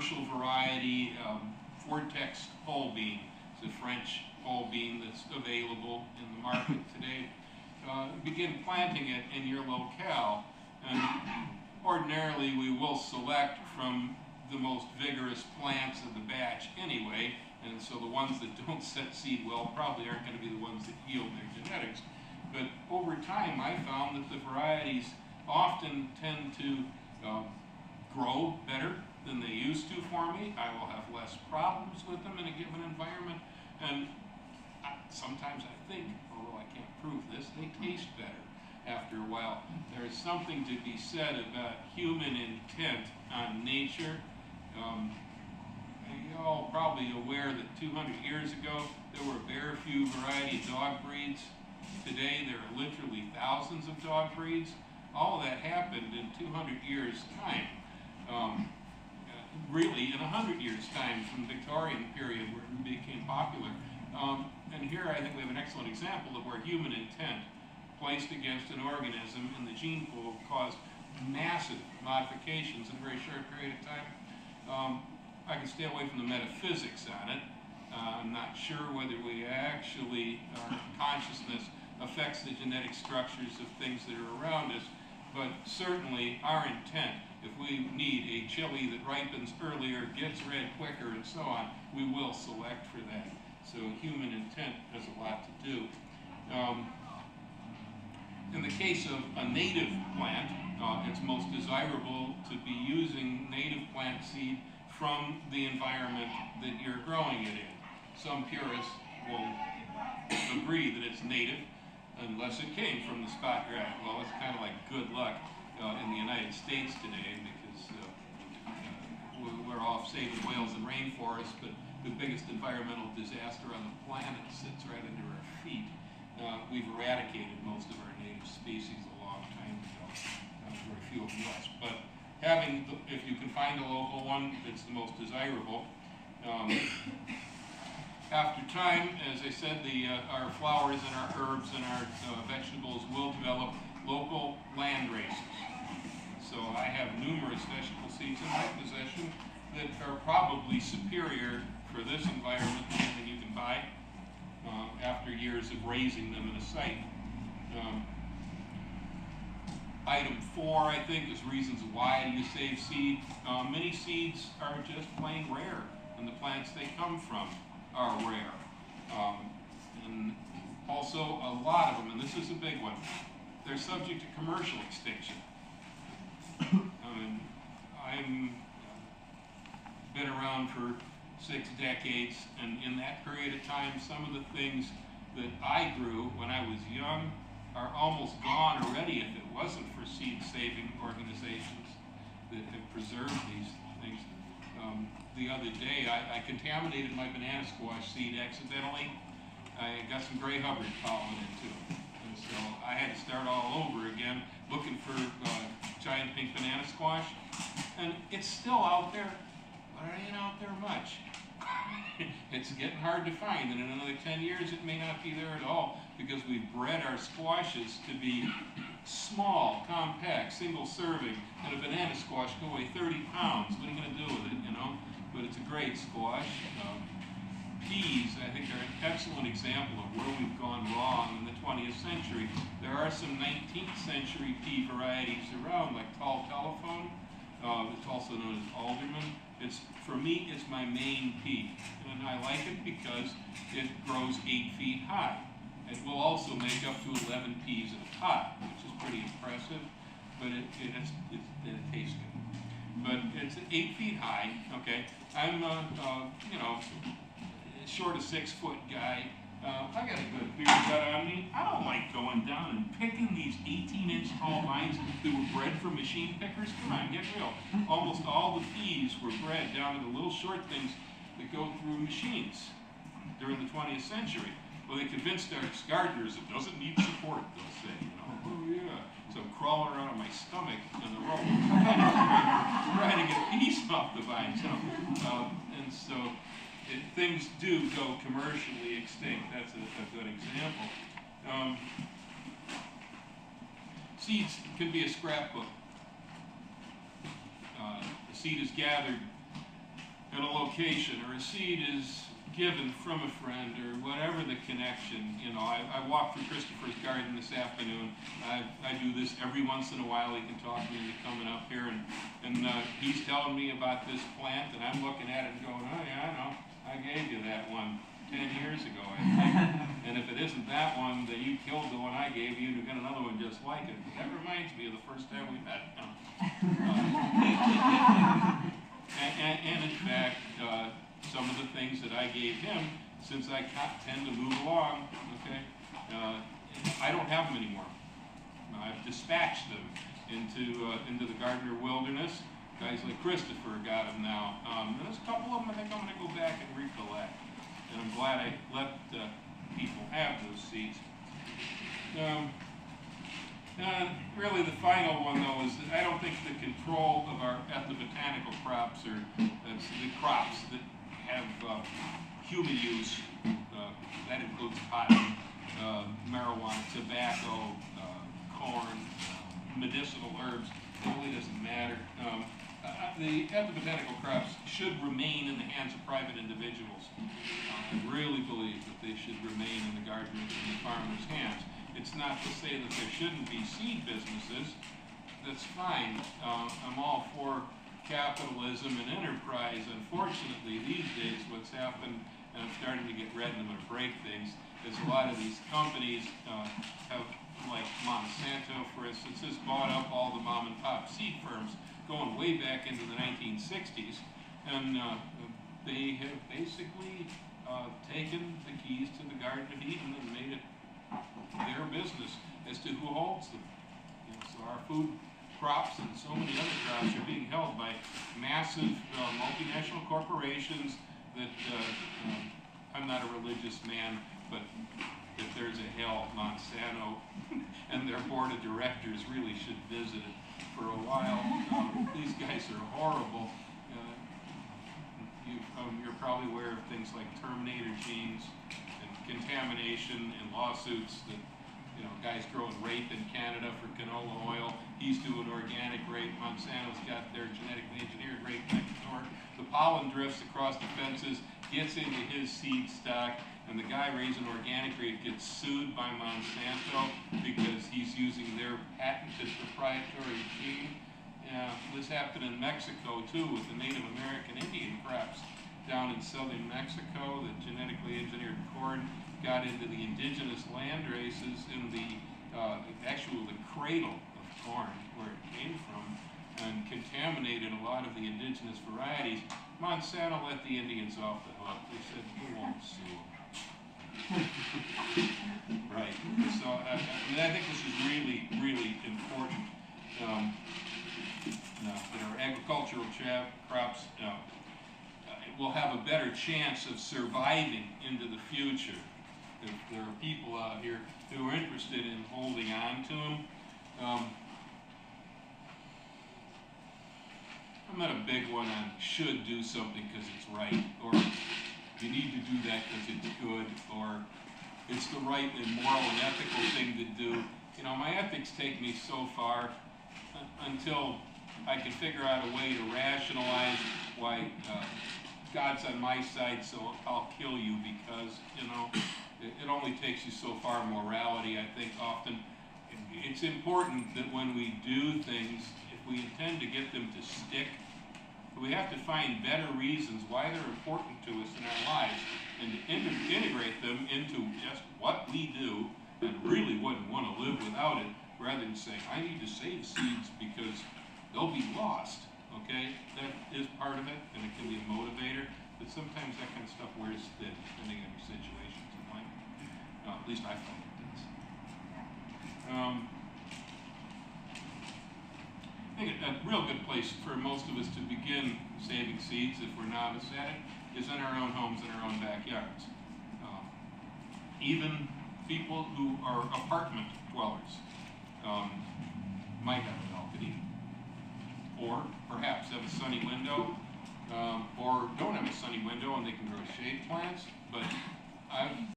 commercial variety, Vortex pole bean. It's a French pole bean that's available in the market today. Begin planting it in your locale, and ordinarily we will select from the most vigorous plants of the batch anyway, and so the ones that don't set seed well probably aren't going to be the ones that yield their genetics. But over time I found that the varieties often tend to grow better than they used to for me. I will have less problems with them in a given environment, and sometimes I think, although I can't prove this, they taste better after a while. There is something to be said about human intent on nature. You're all probably aware that 200 years ago there were very few variety of dog breeds. Today there are literally thousands of dog breeds. All of that happened in 200 years' time. Really in 100 years' time, from the Victorian period where it became popular. And here I think we have an excellent example of where human intent placed against an organism in the gene pool caused massive modifications in a very short period of time. I can stay away from the metaphysics on it. I'm not sure whether we actually, our consciousness affects the genetic structures of things that are around us, but certainly our intent, if we need a chili that ripens earlier, gets red quicker, and so on, we will select for that. So human intent has a lot to do. In the case of a native plant, it's most desirable to be using native plant seed from the environment that you're growing it in. Some purists will agree that it's native unless it came from the spot grass. Well, it's kind of like good luck in the United States today, because we're off saving whales and rainforests, but the biggest environmental disaster on the planet sits right under our feet. We've eradicated most of our native species a long time ago. Very few of them left. But if you can find a local one, it's the most desirable. After time, as I said, our flowers and our herbs and our vegetables will develop local land races. So I have numerous vegetable seeds in my possession that are probably superior for this environment than anything you can buy after years of raising them in a site. Item 4, I think, is reasons why you save seed. Many seeds are just plain rare, and the plants they come from are rare. And also, a lot of them, and this is a big one, they're subject to commercial extinction. I'm been around for 6 decades, and in that period of time, some of the things that I grew when I was young are almost gone already if it wasn't for seed-saving organizations that have preserved these things. The other day, I contaminated my banana squash seed accidentally. I got some gray Hubbard pollen into it. And so I had to start all over again looking for giant pink banana squash. And it's still out there, but it ain't out there much. It's getting hard to find, and in another 10 years it may not be there at all, because we've bred our squashes to be small, compact, single serving, and a banana squash can weigh 30 pounds. What are you going to do with it, you know? But it's a great squash. Peas, I think, are an excellent example of where we've gone wrong in the 20th century. There are some 19th century pea varieties around, like tall telephone. It's also known as alderman. For me, it's my main pea, and I like it because it grows 8 feet high. It will also make up to 11 peas at a pot, which is pretty impressive, but it tastes good. But it's 8 feet high, okay? I'm short of 6 foot guy. I got a good beard gut on me. I don't like going down and picking these 18-inch tall vines that were bred from machine pickers. Come on, get real. Almost all the peas were bred down to the little short things that go through machines during the 20th century. Well, they convinced our gardeners it doesn't need support, they'll say, you know. Oh, yeah. So I'm crawling around on my stomach in the road trying to get peas off the vines. And so things do go commercially extinct. That's a good example. Seeds can be a scrapbook. The seed is gathered at a location, or a seed is given from a friend, or whatever the connection. You know, I walked through Christopher's garden this afternoon. I do this every once in a while. He can talk me into coming up here, and he's telling me about this plant, and I'm looking at it and going, oh yeah, I know, I gave you that one 10 years ago, I think. And if it isn't that one, that you killed the one I gave you, and you've got another one just like it. That reminds me of the first time we met. And in fact, some of the things that I gave him, since I tend to move along, okay, I don't have them anymore. I've dispatched them into the Gardner wilderness. Guys like Christopher got them now. There's a couple of them I think I'm going to go back and recollect. And I'm glad I let people have those seeds. Really the final one though is that I don't think the control of our ethnobotanical crops, or the crops that have human use, that includes cotton, marijuana, tobacco, corn, medicinal herbs, it really doesn't matter. The ethnobotanical crops should remain in the hands of private individuals. I really believe that they should remain in the gardeners and the farmers' hands. It's not to say that there shouldn't be seed businesses. That's fine. I'm all for capitalism and enterprise. Unfortunately, these days what's happened, and I'm starting to get red and I'm going to break things, is a lot of these companies have, like Monsanto, for instance, has bought up all the mom and pop seed firms going way back into the 1960s, and they have basically taken the keys to the Garden of Eden and made it their business as to who holds them. You know, so our food crops and so many other crops are being held by massive multinational corporations that, I'm not a religious man, but if there's a hell, Monsanto and their board of directors really should visit it for a while. These guys are horrible. You're probably aware of things like terminator genes and contamination and lawsuits that, you know, guys growing rape in Canada for canola oil. He's doing organic rape. Monsanto's got their genetically engineered rape next door. The pollen drifts across the fences, gets into his seed stock, and the guy raising organic rape gets sued by Monsanto because he's using their patented proprietary gene. This happened in Mexico too, with the Native American Indian crops down in southern Mexico. The genetically engineered corn got into the indigenous land races in the the cradle of corn where it came from, and contaminated a lot of the indigenous varieties. Monsanto let the Indians off the hook. They said, "We won't sue them." Right. So I think this is really, really important. That our agricultural crops will have a better chance of surviving into the future. If there are people out here who are interested in holding on to them. I'm not a big one on should do something because it's right, or you need to do that because it's good, or it's the right and moral and ethical thing to do. You know, my ethics take me so far until I can figure out a way to rationalize why God's on my side, so I'll kill you because, you know, it only takes you so far. Morality, I think, often, it's important that when we do things, if we intend to get them to stick, we have to find better reasons why they're important to us in our lives, and to integrate them into just what we do, and really wouldn't want to live without it, rather than saying, I need to save seeds because they'll be lost. Okay, that is part of it, and it can be a motivator, but sometimes that kind of stuff wears thin, depending on your situations in life. At least I find it does. I think a real good place for most of us to begin saving seeds, if we're novice at it, is in our own homes, in our own backyards. Even people who are apartment dwellers might have a balcony, or perhaps have a sunny window, or don't have a sunny window and they can grow shade plants. But I've